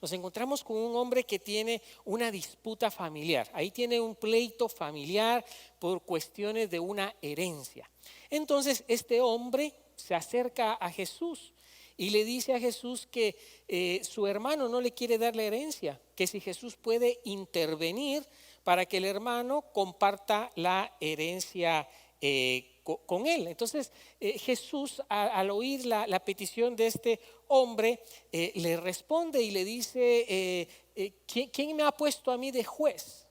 Nos encontramos con un hombre que tiene una disputa familiar. Ahí tiene un pleito familiar por cuestiones de una herencia. Entonces este hombre se acerca a Jesús y le dice a Jesús que su hermano no le quiere dar la herencia, que si Jesús puede intervenir para que el hermano comparta la herencia con él. Entonces Jesús al oír la petición de este hombre le responde y le dice, ¿quién me ha puesto a mí de juez?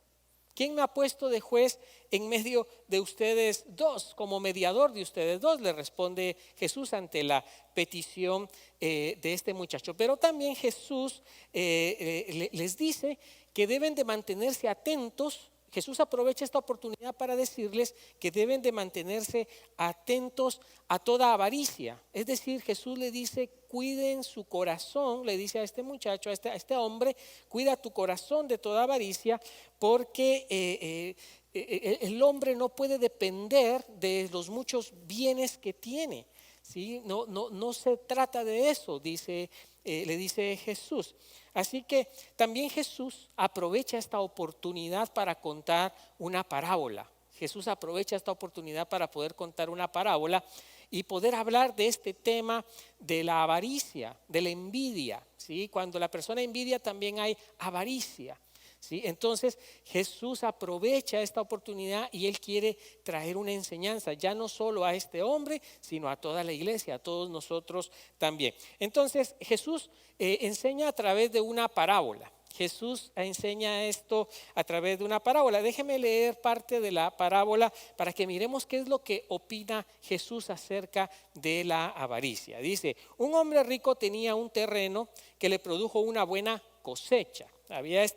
¿Quién me ha puesto de juez en medio de ustedes dos? Como mediador de ustedes dos, le responde Jesús ante la petición de este muchacho. Pero también Jesús les dice que deben de mantenerse atentos. Jesús aprovecha esta oportunidad para decirles que deben de mantenerse atentos a toda avaricia. Es decir, Jesús le dice, cuiden su corazón, le dice a este muchacho, a este hombre, cuida tu corazón de toda avaricia, porque el hombre no puede depender de los muchos bienes que tiene. ¿Sí? No se trata de eso, le dice Jesús. Así que también Jesús aprovecha esta oportunidad para contar una parábola. Jesús aprovecha esta oportunidad para poder contar una parábola y poder hablar de este tema de la avaricia, de la envidia. ¿Sí? Cuando la persona envidia también hay avaricia. ¿Sí? Entonces Jesús aprovecha esta oportunidad y Él quiere traer una enseñanza, ya no solo a este hombre, sino a toda la iglesia, a todos nosotros también. Entonces Jesús enseña a través de una parábola. Jesús enseña esto a través de una parábola. Déjeme leer parte de la parábola para que miremos qué es lo que opina Jesús acerca de la avaricia. Dice, un hombre rico tenía un terreno que le produjo una buena cosecha.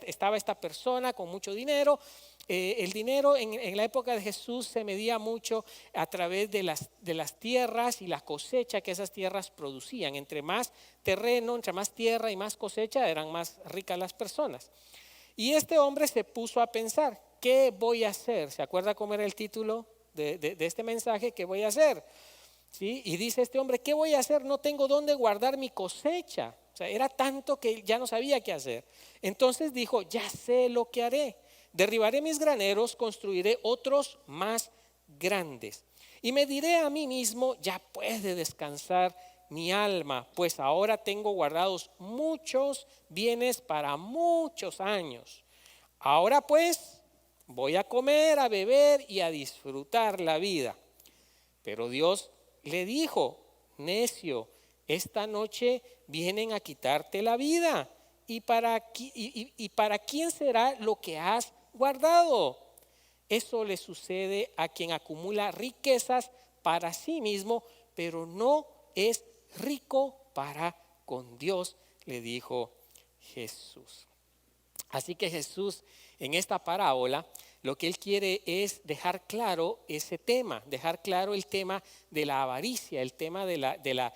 Estaba esta persona con mucho dinero. El dinero en la época de Jesús se medía mucho a través de las tierras y la cosecha que esas tierras producían. Entre más terreno, entre más tierra y más cosecha, eran más ricas las personas. Y este hombre se puso a pensar, ¿qué voy a hacer? ¿Se acuerda cómo era el título de este mensaje? ¿Qué voy a hacer? ¿Sí? Y dice este hombre, ¿qué voy a hacer? No tengo dónde guardar mi cosecha. O sea, era tanto que ya no sabía qué hacer. Entonces dijo, ya sé lo que haré. Derribaré mis graneros, construiré otros más grandes. Y me diré a mí mismo, ya puede descansar mi alma, pues ahora tengo guardados muchos bienes para muchos años. Ahora pues voy a comer, a beber y a disfrutar la vida. Pero Dios le dijo, necio, esta noche vienen a quitarte la vida. ¿Y para quién será lo que has guardado? Eso le sucede a quien acumula riquezas para sí mismo, pero no es rico para con Dios, le dijo Jesús. Así que Jesús en esta parábola lo que Él quiere es dejar claro ese tema, dejar claro el tema de la avaricia, el tema de la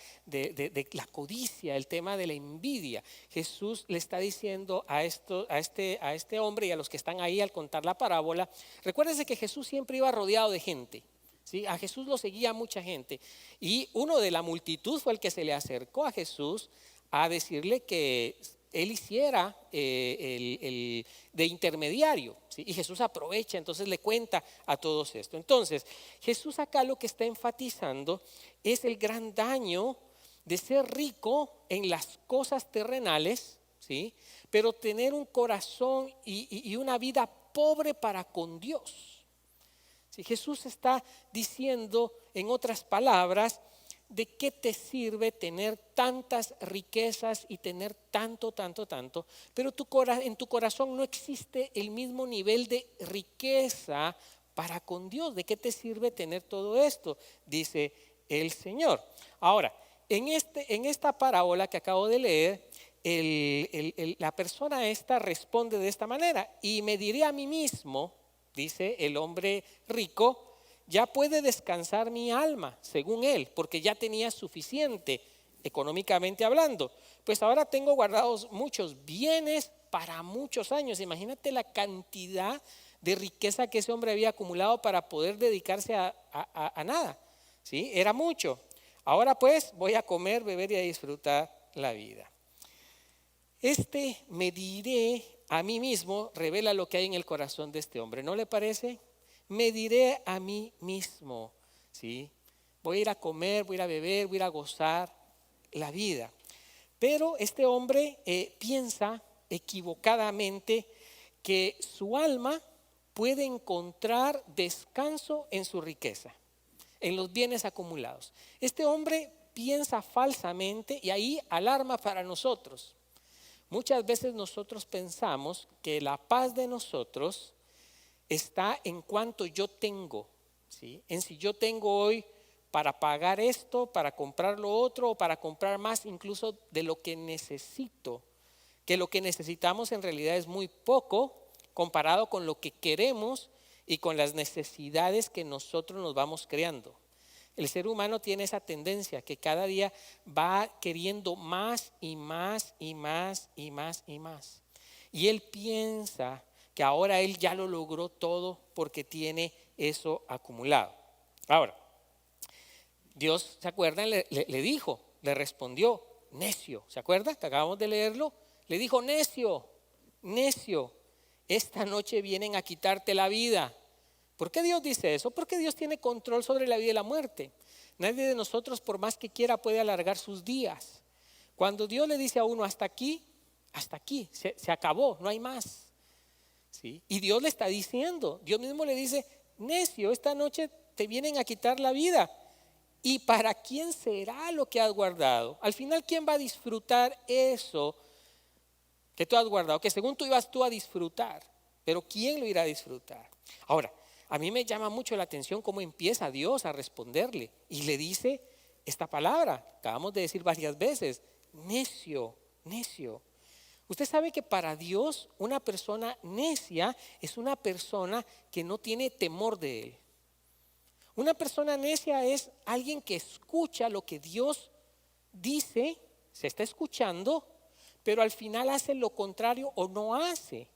codicia, el tema de la envidia. Jesús le está diciendo a este hombre y a los que están ahí al contar la parábola, recuérdense que Jesús siempre iba rodeado de gente. ¿Sí? A Jesús lo seguía mucha gente y uno de la multitud fue el que se le acercó a Jesús a decirle que él hiciera de intermediario, ¿sí? Y Jesús aprovecha, entonces le cuenta a todos esto. Entonces Jesús acá lo que está enfatizando es el gran daño de ser rico en las cosas terrenales, ¿sí? Pero tener un corazón y una vida pobre para con Dios. Si Jesús está diciendo, en otras palabras, ¿de qué te sirve tener tantas riquezas y tener tanto, pero en tu corazón no existe el mismo nivel de riqueza para con Dios? ¿De qué te sirve tener todo esto? Dice el Señor. Ahora, en esta parábola que acabo de leer, la persona esta responde de esta manera: y me diré a mí mismo, dice el hombre rico, ya puede descansar mi alma, según él, porque ya tenía suficiente económicamente hablando. Pues ahora tengo guardados muchos bienes para muchos años. Imagínate la cantidad de riqueza que ese hombre había acumulado para poder dedicarse a nada. ¿Sí? Era mucho. Ahora pues voy a comer, beber y a disfrutar la vida. Me diré a mí mismo, revela lo que hay en el corazón de este hombre. ¿No le parece? Me diré a mí mismo, ¿sí? Voy a ir a comer, voy a ir a beber, voy a ir a gozar la vida. Pero este hombre piensa equivocadamente que su alma puede encontrar descanso en su riqueza, en los bienes acumulados. Este hombre piensa falsamente y ahí alarma para nosotros. Muchas veces nosotros pensamos que la paz de nosotros está en cuanto yo tengo, ¿sí? En si yo tengo hoy para pagar esto, para comprar lo otro o para comprar más incluso de lo que necesito, que lo que necesitamos en realidad es muy poco comparado con lo que queremos y con las necesidades que nosotros nos vamos creando. El ser humano tiene esa tendencia que cada día va queriendo más y más y más y más y más. Y él piensa que ahora él ya lo logró todo porque tiene eso acumulado. Ahora, Dios, ¿se acuerdan? Le dijo, le respondió, necio. ¿Se acuerdan? Que acabamos de leerlo. Le dijo, necio, necio, esta noche vienen a quitarte la vida. ¿Por qué Dios dice eso? Porque Dios tiene control sobre la vida y la muerte. Nadie de nosotros, por más que quiera, puede alargar sus días. Cuando Dios le dice a uno hasta aquí, se acabó, no hay más. ¿Sí? Y Dios le está diciendo, Dios mismo le dice, necio, esta noche te vienen a quitar la vida. ¿Y para quién será lo que has guardado? Al final, ¿quién va a disfrutar eso que tú has guardado? Que según tú ibas tú a disfrutar, pero ¿quién lo irá a disfrutar? Ahora, a mí me llama mucho la atención cómo empieza Dios a responderle y le dice esta palabra, acabamos de decir varias veces, necio, necio. Usted sabe que para Dios una persona necia es una persona que no tiene temor de Él. Una persona necia es alguien que escucha lo que Dios dice, se está escuchando, pero al final hace lo contrario o no hace.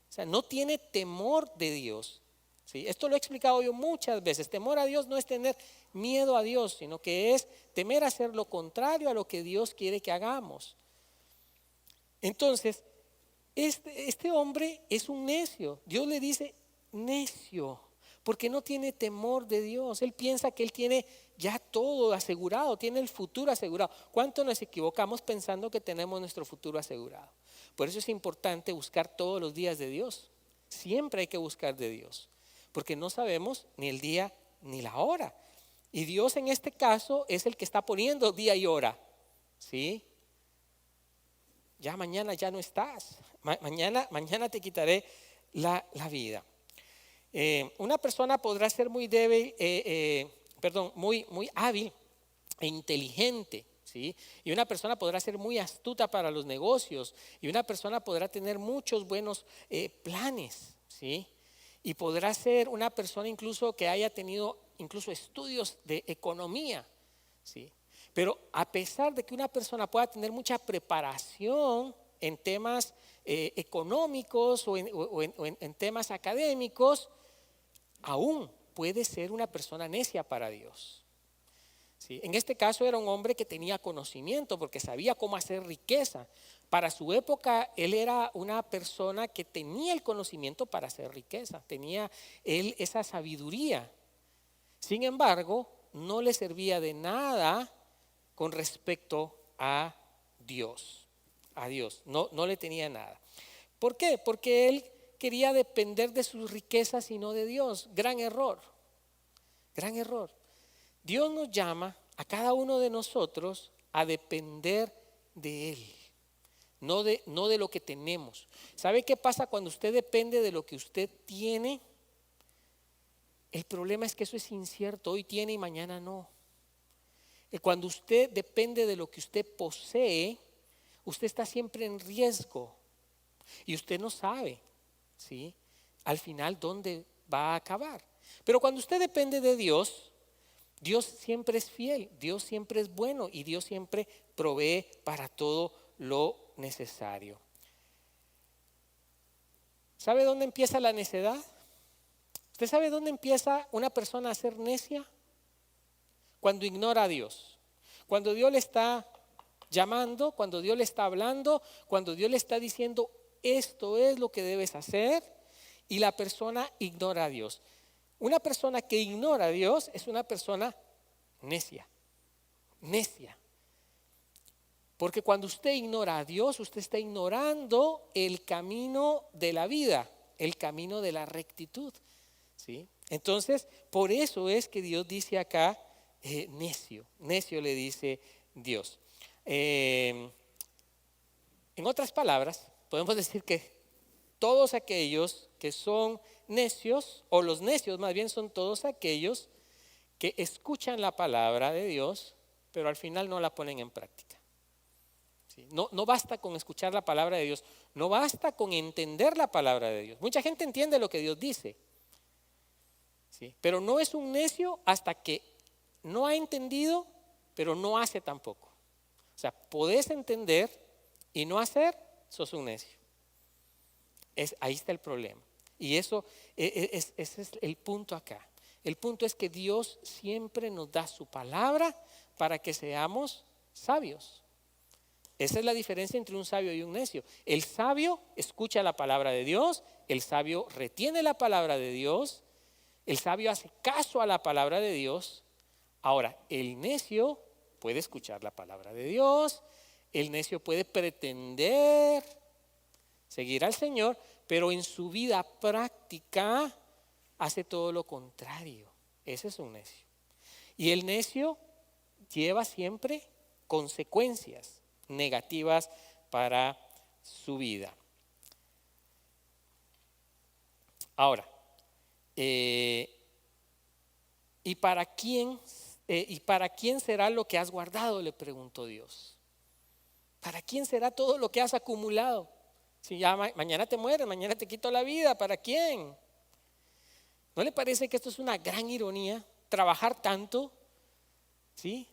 O sea, no tiene temor de Dios. ¿Sí? Esto lo he explicado yo muchas veces. Temor a Dios no es tener miedo a Dios, sino que es temer a hacer lo contrario a lo que Dios quiere que hagamos. Entonces, este hombre es un necio. Dios le dice necio, porque no tiene temor de Dios. Él piensa que él tiene ya todo asegurado, tiene el futuro asegurado. ¿Cuánto nos equivocamos pensando que tenemos nuestro futuro asegurado? Por eso es importante buscar todos los días de Dios. Siempre hay que buscar de Dios, porque no sabemos ni el día ni la hora. Y Dios en este caso es el que está poniendo día y hora. ¿Sí? Ya mañana ya no estás. Mañana te quitaré la vida. Una persona podrá ser muy débil, muy hábil e inteligente, ¿sí? Y una persona podrá ser muy astuta para los negocios. Y una persona podrá tener muchos buenos planes, ¿sí? Y podrá ser una persona incluso que haya tenido incluso estudios de economía, ¿sí? Pero a pesar de que una persona pueda tener mucha preparación en temas económicos o en temas académicos, aún puede ser una persona necia para Dios. ¿Sí? En este caso era un hombre que tenía conocimiento porque sabía cómo hacer riqueza. Para su época él era una persona que tenía el conocimiento para hacer riqueza, tenía él esa sabiduría. Sin embargo, no le servía de nada con respecto a Dios. A Dios, no le tenía nada. ¿Por qué? Porque él quería depender de sus riquezas y no de Dios. Gran error, gran error. Dios nos llama a cada uno de nosotros a depender de Él, no de lo que tenemos. ¿Sabe qué pasa cuando usted depende de lo que usted tiene? El problema es que eso es incierto, hoy tiene y mañana no. Cuando usted depende de lo que usted posee, usted está siempre en riesgo y usted no sabe, ¿sí? Al final dónde va a acabar. Pero cuando usted depende de Dios, Dios siempre es fiel, Dios siempre es bueno y Dios siempre provee para todo lo necesario. ¿Sabe dónde empieza la necedad? ¿Usted sabe dónde empieza una persona a ser necia? Cuando ignora a Dios. Cuando Dios le está llamando, cuando Dios le está hablando, cuando Dios le está diciendo esto es lo que debes hacer, y la persona ignora a Dios. Una persona que ignora a Dios es una persona necia, necia. Porque cuando usted ignora a Dios, usted está ignorando el camino de la vida, el camino de la rectitud, ¿sí? Entonces, por eso es que Dios dice acá, necio, necio le dice Dios. En otras palabras, podemos decir que todos aquellos que son necios, o los necios más bien, son todos aquellos que escuchan la palabra de Dios, pero al final no la ponen en práctica. ¿Sí? No basta con escuchar la palabra de Dios, no basta con entender la palabra de Dios. Mucha gente entiende lo que Dios dice, ¿sí? Pero no es un necio hasta que no ha entendido, pero no hace tampoco. O sea, podés entender y no hacer, sos un necio. Ahí está el problema. Y ese es el punto acá. El punto es que Dios siempre nos da su palabra para que seamos sabios. Esa es la diferencia entre un sabio y un necio. El sabio escucha la palabra de Dios, el sabio retiene la palabra de Dios, el sabio hace caso a la palabra de Dios. Ahora, el necio puede escuchar la palabra de Dios, el necio puede pretender seguir al Señor, pero en su vida práctica hace todo lo contrario. Ese es un necio. Y el necio lleva siempre consecuencias negativas para su vida. Ahora, ¿y para quién será lo que has guardado?, le preguntó Dios. ¿Para quién será todo lo que has acumulado? Si ya mañana te mueres, mañana te quito la vida, ¿para quién? ¿No le parece que esto es una gran ironía? Trabajar tanto, ¿sí?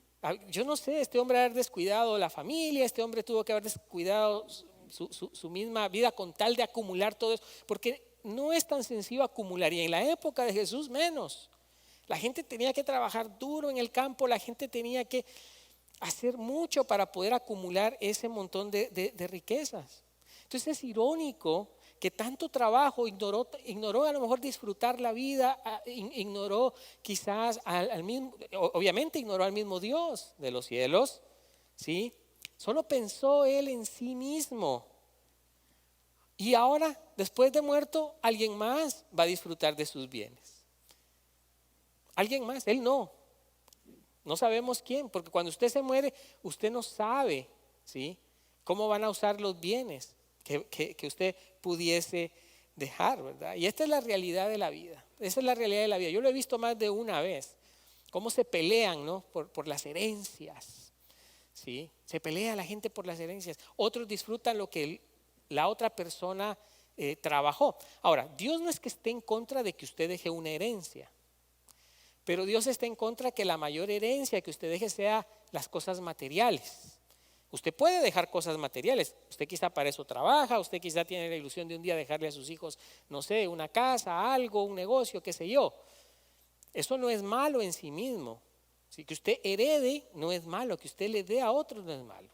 Yo no sé, este hombre haber descuidado la familia, este hombre tuvo que haber descuidado su misma vida con tal de acumular todo eso, porque no es tan sencillo acumular, y en la época de Jesús menos. La gente tenía que trabajar duro en el campo, la gente tenía que hacer mucho para poder acumular ese montón de riquezas. Entonces es irónico que tanto trabajo ignoró a lo mejor disfrutar la vida, ignoró quizás obviamente ignoró al mismo Dios de los cielos, ¿sí? Solo pensó él en sí mismo. Y ahora, después de muerto, alguien más va a disfrutar de sus bienes. Alguien más, él no. No sabemos quién, porque cuando usted se muere, usted no sabe, ¿sí?, cómo van a usar los bienes que usted pudiese dejar, ¿verdad? Y esta es la realidad de la vida. Esa es la realidad de la vida. Yo lo he visto más de una vez, cómo se pelean, ¿no?, por las herencias, ¿sí? Se pelea la gente por las herencias. Otros disfrutan lo que la otra persona trabajó. Ahora, Dios no es que esté en contra de que usted deje una herencia, pero Dios está en contra que la mayor herencia que usted deje sea las cosas materiales. Usted puede dejar cosas materiales, usted quizá para eso trabaja, usted quizá tiene la ilusión de un día dejarle a sus hijos, no sé, una casa, algo, un negocio, qué sé yo. Eso no es malo en sí mismo. Si que usted herede no es malo, que usted le dé a otros no es malo.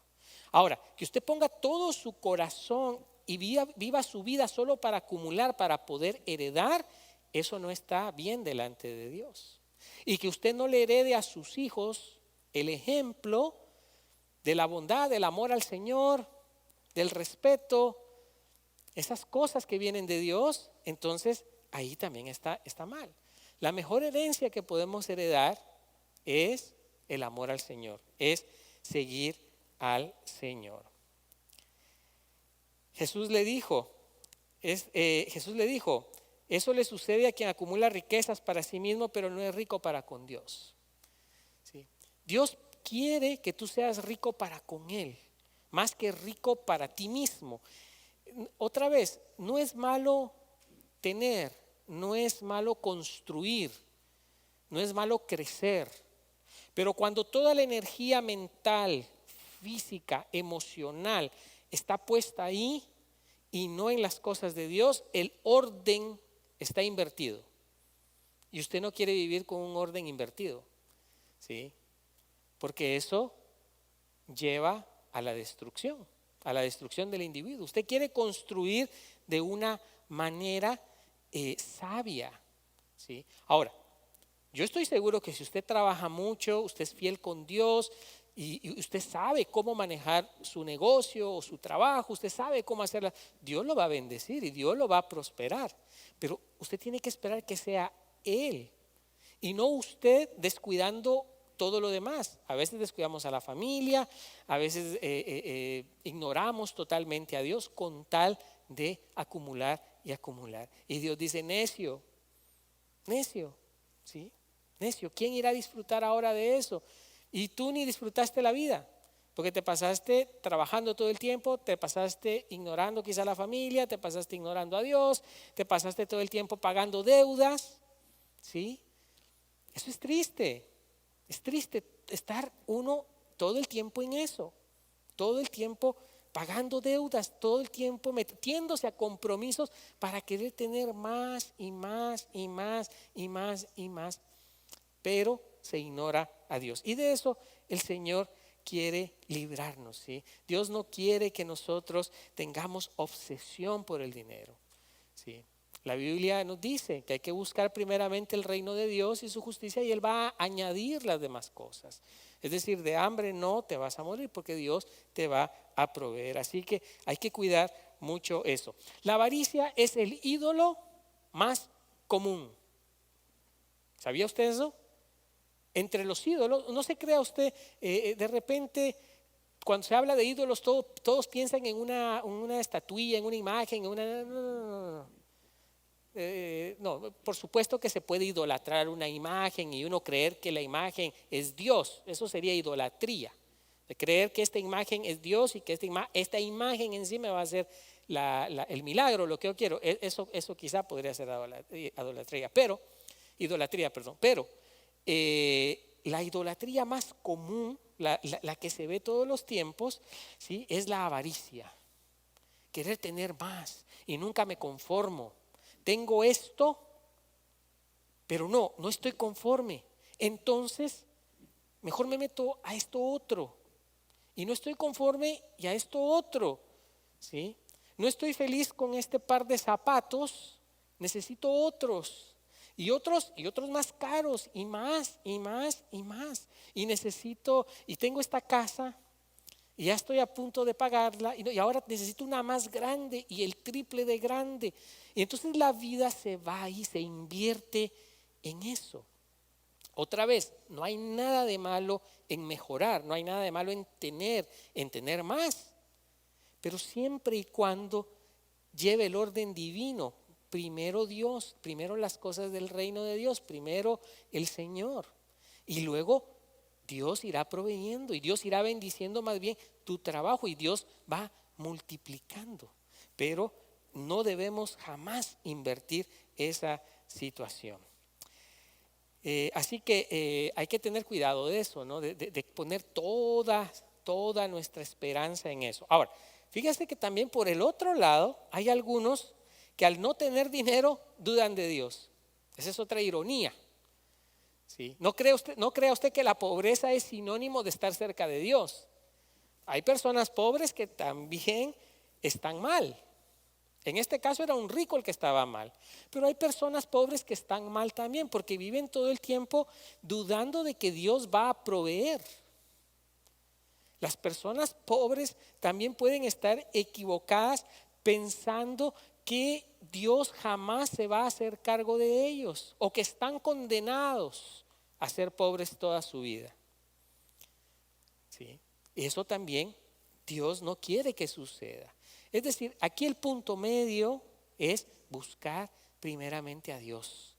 Ahora, que usted ponga todo su corazón y viva su vida solo para acumular, para poder heredar, eso no está bien delante de Dios. Y que usted no le herede a sus hijos el ejemplo de la bondad, del amor al Señor, del respeto, esas cosas que vienen de Dios, entonces ahí también está mal. La mejor herencia que podemos heredar es el amor al Señor, es seguir al Señor. Jesús le dijo, eso le sucede a quien acumula riquezas para sí mismo, pero no es rico para con Dios. ¿Sí? Dios quiere que tú seas rico para con Él, más que rico para ti mismo. Otra vez, no es malo tener, no es malo construir, no es malo crecer, pero cuando toda la energía mental, física, emocional está puesta ahí y no en las cosas de Dios, el orden está invertido. Y usted no quiere vivir con un orden invertido, ¿sí? Porque eso lleva a la destrucción del individuo. Usted quiere construir de una manera sabia, ¿sí? Ahora, yo estoy seguro que si usted trabaja mucho, usted es fiel con Dios y usted sabe cómo manejar su negocio o su trabajo, usted sabe cómo hacerla, Dios lo va a bendecir y Dios lo va a prosperar. Pero usted tiene que esperar que sea Él y no usted descuidando todo lo demás. A veces descuidamos a la familia, a veces ignoramos totalmente a Dios con tal de acumular y acumular. Y Dios dice, necio, necio, ¿sí? Necio, ¿quién irá a disfrutar ahora de eso? Y tú ni disfrutaste la vida, porque te pasaste trabajando todo el tiempo, te pasaste ignorando quizá a la familia, te pasaste ignorando a Dios, te pasaste todo el tiempo pagando deudas, ¿sí? Eso es triste estar uno todo el tiempo en eso, todo el tiempo pagando deudas, todo el tiempo metiéndose a compromisos para querer tener más y más y más y más y más, pero se ignora a Dios. Y de eso el Señor quiere librarnos, ¿sí? Dios no quiere que nosotros tengamos obsesión por el dinero, ¿sí? La Biblia nos dice que hay que buscar primeramente el reino de Dios y su justicia y Él va a añadir las demás cosas. Es decir, de hambre no te vas a morir porque Dios te va a proveer. Así que hay que cuidar mucho eso. La avaricia es el ídolo más común. ¿Sabía usted eso? Entre los ídolos, no se crea usted, de repente cuando se habla de ídolos todos piensan en una estatuilla, en una imagen, no, por supuesto que se puede idolatrar una imagen y uno creer que la imagen es Dios, eso sería idolatría, de creer que esta imagen es Dios y que esta imagen en sí me va a hacer el milagro, lo que yo quiero, eso quizá podría ser idolatría, pero la idolatría más común, la que se ve todos los tiempos, ¿sí? Es la avaricia, querer tener más y nunca me conformo. Tengo esto, pero no estoy conforme. Entonces, mejor me meto a esto otro. Y no estoy conforme y a esto otro, ¿sí? No estoy feliz con este par de zapatos, necesito otros. Y otros más caros y más y más y más. Y necesito, y tengo esta casa y ya estoy a punto de pagarla y ahora necesito una más grande y el triple de grande. Y entonces la vida se va y se invierte en eso. Otra vez, no hay nada de malo en mejorar, no hay nada de malo en tener más. Pero siempre y cuando lleve el orden divino, primero Dios, primero las cosas del reino de Dios, primero el Señor. Y luego Dios irá proveyendo y Dios irá bendiciendo más bien tu trabajo y Dios va multiplicando. Pero no debemos jamás invertir esa situación. Así que hay que tener cuidado de eso, ¿no? De poner toda nuestra esperanza en eso. Ahora, fíjese que también por el otro lado hay algunos que al no tener dinero dudan de Dios. Esa es otra ironía. ¿Sí? No crea usted que la pobreza es sinónimo de estar cerca de Dios. Hay personas pobres que también están mal. En este caso era un rico el que estaba mal. Pero hay personas pobres que están mal también porque viven todo el tiempo dudando de que Dios va a proveer. Las personas pobres también pueden estar equivocadas pensando que Dios jamás se va a hacer cargo de ellos o que están condenados a ser pobres toda su vida. ¿Sí? Eso también Dios no quiere que suceda. Es decir, aquí el punto medio es buscar primeramente a Dios,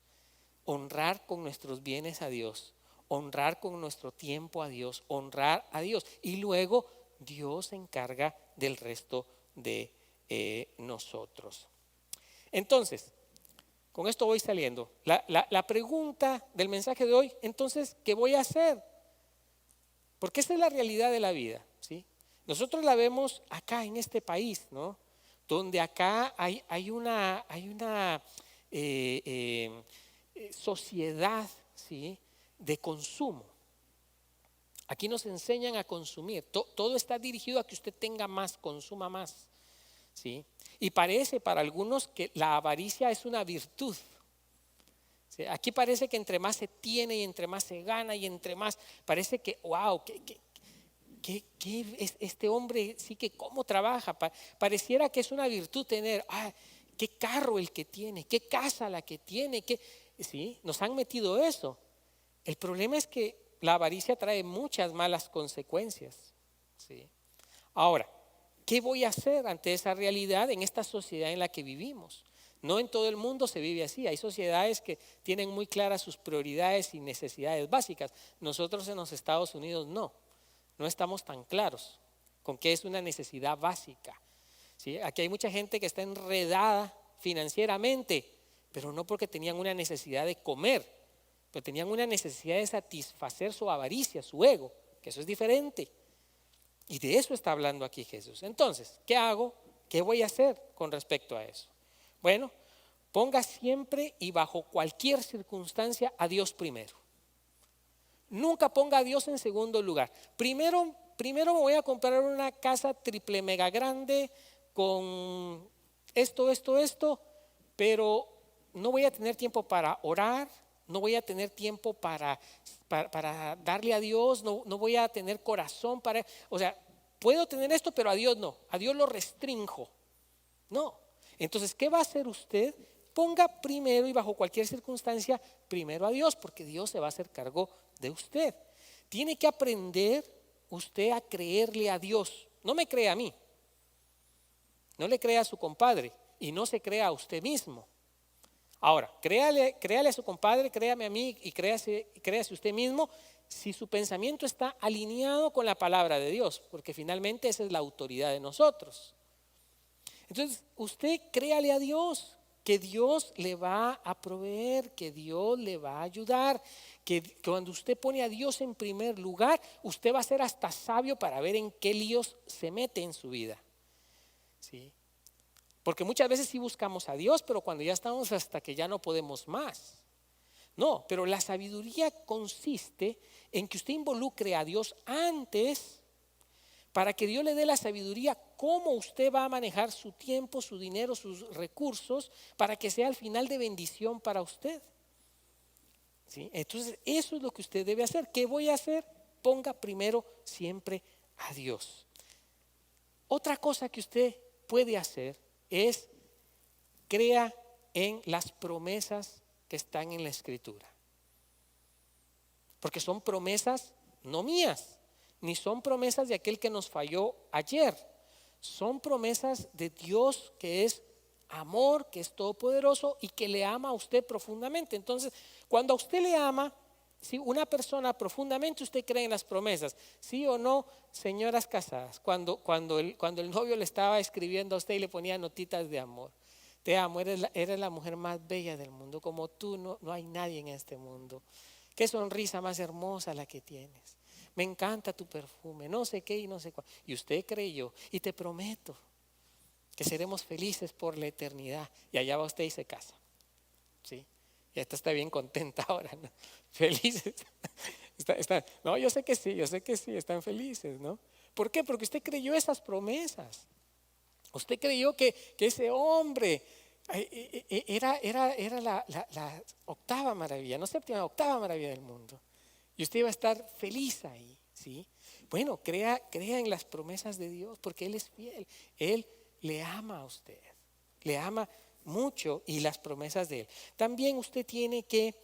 honrar con nuestros bienes a Dios, honrar con nuestro tiempo a Dios, honrar a Dios y luego Dios se encarga del resto de nosotros. Entonces, con esto voy saliendo. La pregunta del mensaje de hoy, entonces, ¿qué voy a hacer? Porque esta es la realidad de la vida, ¿sí? Nosotros la vemos acá en este país, ¿no? Donde acá hay una sociedad, ¿sí? De consumo. Aquí nos enseñan a consumir. Todo está dirigido a que usted tenga más, consuma más. ¿Sí? Y parece para algunos que la avaricia es una virtud. ¿Sí? Aquí parece que entre más se tiene y entre más se gana y entre más, parece que, wow, este hombre sí que cómo trabaja. Pareciera que es una virtud tener, qué carro el que tiene, qué casa la que tiene, ¿sí? Nos han metido eso. El problema es que la avaricia trae muchas malas consecuencias. ¿Sí? Ahora, ¿qué voy a hacer ante esa realidad en esta sociedad en la que vivimos? No en todo el mundo se vive así. Hay sociedades que tienen muy claras sus prioridades y necesidades básicas. Nosotros en los Estados Unidos no estamos tan claros con qué es una necesidad básica. ¿Sí? Aquí hay mucha gente que está enredada financieramente, pero no porque tenían una necesidad de comer, pero tenían una necesidad de satisfacer su avaricia, su ego, que eso es diferente. Y de eso está hablando aquí Jesús. Entonces, ¿qué hago? ¿Qué voy a hacer con respecto a eso? Bueno, ponga siempre y bajo cualquier circunstancia a Dios primero. Nunca ponga a Dios en segundo lugar. Primero me voy a comprar una casa triple mega grande con esto, pero no voy a tener tiempo para orar, no voy a tener tiempo para darle a Dios, no voy a tener corazón para, o sea, puedo tener esto, pero a Dios no, a Dios lo restrinjo. No. Entonces, ¿qué va a hacer usted? Ponga primero y bajo cualquier circunstancia, primero a Dios, porque Dios se va a hacer cargo de usted. Tiene que aprender usted a creerle a Dios. No me crea a mí, no le crea a su compadre y no se crea a usted mismo. Ahora, créale a su compadre, créame a mí y créase usted mismo si su pensamiento está alineado con la palabra de Dios, porque finalmente esa es la autoridad de nosotros. Entonces, usted créale a Dios, que Dios le va a proveer, que Dios le va a ayudar, que cuando usted pone a Dios en primer lugar, usted va a ser hasta sabio para ver en qué líos se mete en su vida. ¿Sí? Porque muchas veces sí buscamos a Dios, pero cuando ya estamos hasta que ya no podemos más. No, pero la sabiduría consiste en que usted involucre a Dios antes para que Dios le dé la sabiduría cómo usted va a manejar su tiempo, su dinero, sus recursos, para que sea al final de bendición para usted. ¿Sí? Entonces, eso es lo que usted debe hacer. ¿Qué voy a hacer? Ponga primero siempre a Dios. Otra cosa que usted puede hacer es crea en las promesas que están en la Escritura. Porque son promesas no mías, ni son promesas de aquel que nos falló ayer. Son promesas de Dios que es amor, que es todopoderoso y que le ama a usted profundamente. Entonces, cuando a usted le ama, si una persona profundamente, usted cree en las promesas, sí o no, señoras casadas, cuando el novio le estaba escribiendo a usted y le ponía notitas de amor. Te amo, eres la mujer más bella del mundo, como tú no hay nadie en este mundo. Qué sonrisa más hermosa la que tienes. Me encanta tu perfume, no sé qué y no sé cuál. Y usted creyó, y te prometo que seremos felices por la eternidad. Y allá va usted y se casa. ¿Sí? Y esta está bien contenta ahora, ¿no? Felices. No, yo sé que sí, están felices, ¿no? ¿Por qué? Porque usted creyó esas promesas. Usted creyó que ese hombre era la octava maravilla, no séptima, octava maravilla del mundo. Y usted iba a estar feliz ahí, ¿sí? Bueno, crea en las promesas de Dios, porque Él es fiel. Él le ama a usted, le ama mucho y las promesas de Él. También usted tiene que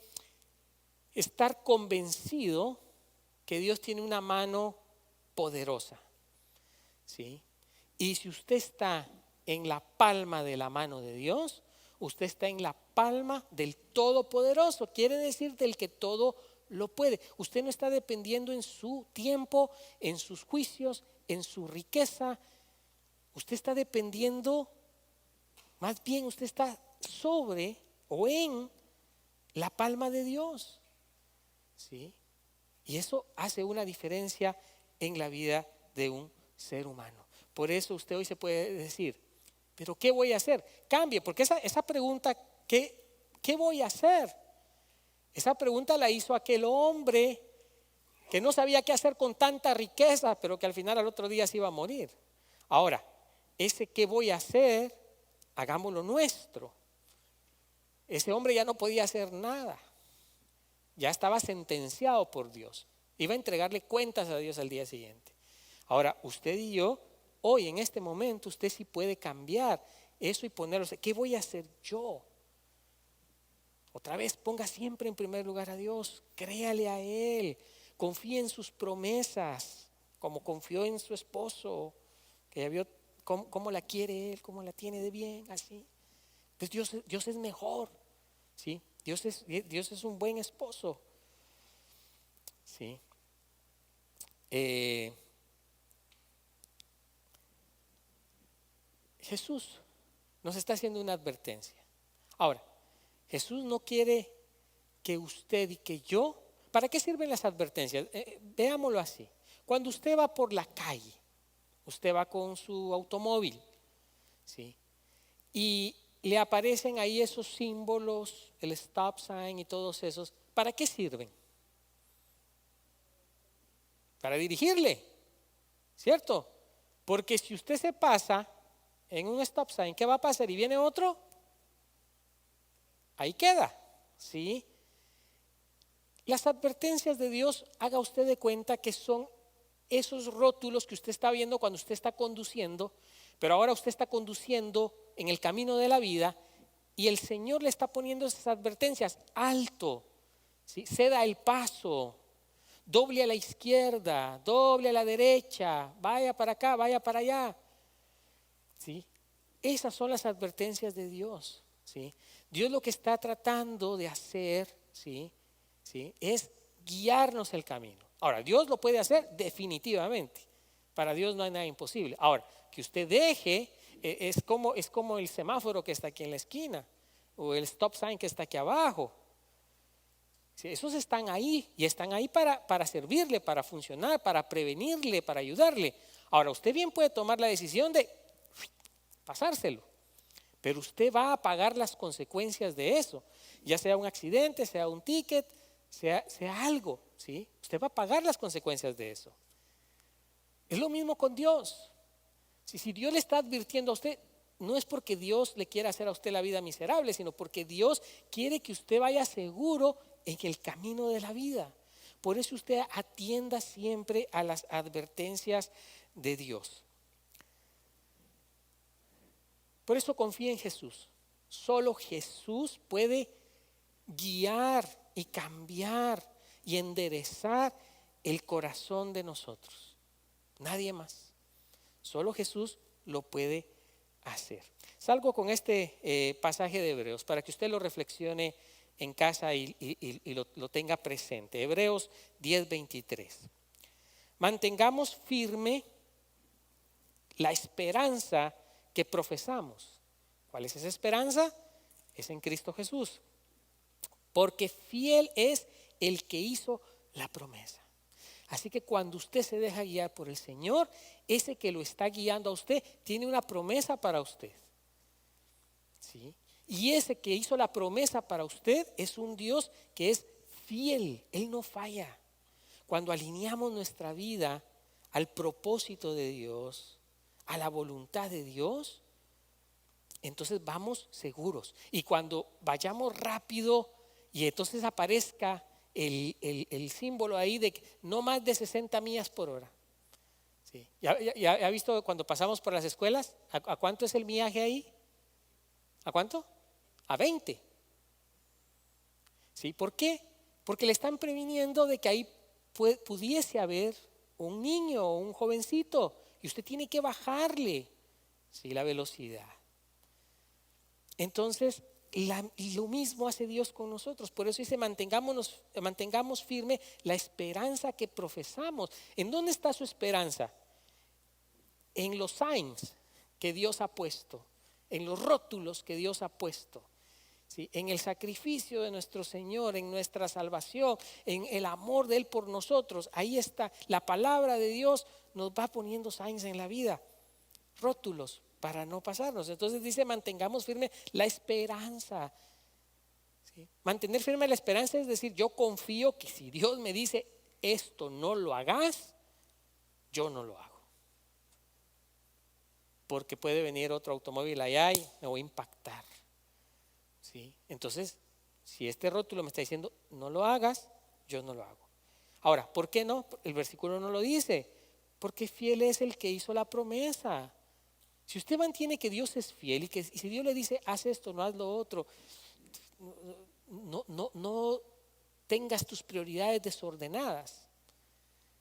estar convencido que Dios tiene una mano poderosa, ¿sí? Y si usted está en la palma de la mano de Dios, usted está en la palma del Todopoderoso, quiere decir del que todo lo puede. Usted no está dependiendo en su tiempo, en sus juicios, en su riqueza. Usted está dependiendo, más bien usted está sobre o en la palma de Dios, ¿sí? Y eso hace una diferencia en la vida de un ser humano. Por eso usted hoy se puede decir, ¿pero qué voy a hacer? Cambie, porque esa pregunta, ¿qué voy a hacer? Esa pregunta la hizo aquel hombre que no sabía qué hacer con tanta riqueza, pero que al final al otro día se iba a morir. Ahora, ese qué voy a hacer, hagámoslo nuestro. Ese hombre ya no podía hacer nada, ya estaba sentenciado por Dios, iba a entregarle cuentas a Dios al día siguiente. Ahora, usted y yo, hoy en este momento, usted sí puede cambiar eso y ponerlo. ¿Qué voy a hacer yo? Otra vez, ponga siempre en primer lugar a Dios, créale a Él, confíe en sus promesas, como confió en su esposo, que ya vio cómo la quiere Él, cómo la tiene de bien, así. Pues Dios es mejor, ¿sí? Dios es un buen esposo, ¿sí? Jesús nos está haciendo una advertencia. Ahora, Jesús no quiere que usted y que yo, ¿para qué sirven las advertencias? Veámoslo así. Cuando usted va por la calle, usted va con su automóvil, ¿sí? Y le aparecen ahí esos símbolos, el stop sign y todos esos. ¿Para qué sirven? Para dirigirle, ¿cierto? Porque si usted se pasa en un stop sign, ¿qué va a pasar? Y viene otro, ahí queda, ¿sí? Las advertencias de Dios, haga usted de cuenta que son esos rótulos que usted está viendo cuando usted está conduciendo, pero ahora usted está conduciendo en el camino de la vida y el Señor le está poniendo esas advertencias: alto, ¿sí? Ceda el paso, doble a la izquierda, doble a la derecha, vaya para acá, vaya para allá, ¿sí? Esas son las advertencias de Dios, ¿sí? Dios lo que está tratando de hacer, ¿sí? ¿Sí? Es guiarnos el camino. Ahora, Dios lo puede hacer definitivamente. Para Dios no hay nada imposible. Ahora, que usted deje, es como el semáforo que está aquí en la esquina o el stop sign que está aquí abajo. ¿Sí? Esos están ahí y están ahí para servirle, para funcionar, para prevenirle, para ayudarle. Ahora, usted bien puede tomar la decisión de pasárselo, pero usted va a pagar las consecuencias de eso, ya sea un accidente, sea un ticket, sea algo, ¿sí? Usted va a pagar las consecuencias de eso. Es lo mismo con Dios. Si Dios le está advirtiendo a usted, no es porque Dios le quiera hacer a usted la vida miserable, sino porque Dios quiere que usted vaya seguro en el camino de la vida. Por eso usted atienda siempre a las advertencias de Dios. Por eso confía en Jesús. Solo Jesús puede guiar y cambiar y enderezar el corazón de nosotros. Nadie más. Solo Jesús lo puede hacer. Salgo con este pasaje de Hebreos para que usted lo reflexione en casa y lo tenga presente. Hebreos 10:23. Mantengamos firme la esperanza que profesamos. ¿Cuál es esa esperanza? Es en Cristo Jesús. Porque fiel es el que hizo la promesa. Así que cuando usted se deja guiar por el Señor, ese que lo está guiando a usted tiene una promesa para usted, ¿sí? Y ese que hizo la promesa para usted es un Dios que es fiel. Él no falla. Cuando alineamos nuestra vida al propósito de Dios, a la voluntad de Dios, entonces vamos seguros. Y cuando vayamos rápido y entonces aparezca el símbolo ahí de no más de 60 millas por hora. ¿Sí? ¿Ya ha visto cuando pasamos por las escuelas? ¿A cuánto es el millaje ahí? ¿A cuánto? A 20. ¿Sí? ¿Por qué? Porque le están previniendo de que ahí pudiese haber un niño o un jovencito y usted tiene que bajarle, ¿sí?, la velocidad. Entonces, lo mismo hace Dios con nosotros. Por eso dice: mantengamos firme la esperanza que profesamos. ¿En dónde está su esperanza? En los signs que Dios ha puesto, en los rótulos que Dios ha puesto, ¿sí?, en el sacrificio de nuestro Señor, en nuestra salvación, en el amor de Él por nosotros. Ahí está, la palabra de Dios nos va poniendo signs en la vida, rótulos para no pasarnos. Entonces dice: mantengamos firme la esperanza, ¿sí? Mantener firme la esperanza es decir, yo confío que si Dios me dice esto no lo hagas, yo no lo hago. Porque puede venir otro automóvil allá y me voy a impactar. ¿Sí? Entonces, si este rótulo me está diciendo no lo hagas, yo no lo hago. Ahora, ¿por qué no? El versículo no lo dice. Porque fiel es el que hizo la promesa. Si usted mantiene que Dios es fiel y si Dios le dice haz esto, no haz lo otro, no tengas tus prioridades desordenadas,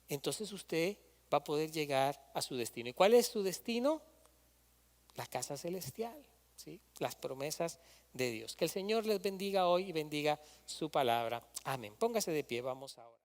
entonces usted va a poder llegar a su destino. ¿Y cuál es su destino? La casa celestial, ¿sí? Las promesas de Dios. Que el Señor les bendiga hoy y bendiga su palabra. Amén. Póngase de pie, vamos ahora.